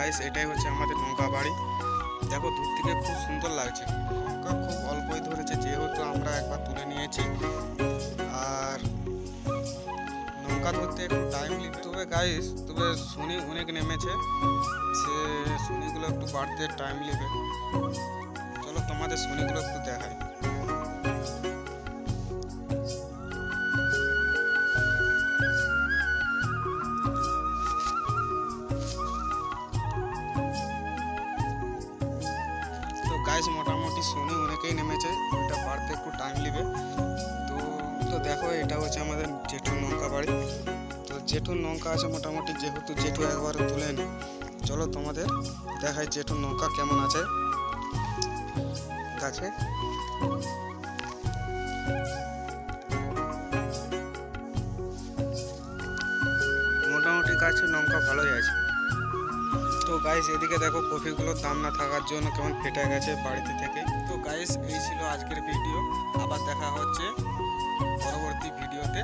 Guys এটাই হচ্ছে আমাদের নৌকা বাড়ি। দেখো দূর থেকে খুব সুন্দর লাগছে, নৌকা খুব অল্পই ধরেছে যেহেতু আমরা একবার তুলে নিয়েছি। আর নৌকা ধরতে একটু টাইম লিখতে তবে গাইস, তবে শনি অনেক নেমেছে, সে শনিগুলো একটু বাড়তে টাইম নেবে। চলো তোমাদের শনিগুলো একটু দেখাই। তো গাইস মোটামুটি শনি অনেকেই নেমেছে, ওটা বাড়তে একটু টাইম নেবে। তো তো দেখো এটা হচ্ছে আমাদের জেঠুর নৌকা বাড়ি। তো জেঠুর নৌকা আছে মোটামুটি, যেহেতু জেঠু একবার তুলে নি। চলো তোমাদের দেখাই জেঠুর নৌকা কেমন আছে গাছে। মোটামুটি গাছে নৌকা ভালোই আছে। তো গাইস এদিকে দেখো কফিগুলোর দাম না থাকার জন্য কেমন ফেটে গেছে বাড়িতে থেকে। তো গাইস এই ছিল আজকের ভিডিও, আবার দেখা হচ্ছে পরবর্তী ভিডিওতে।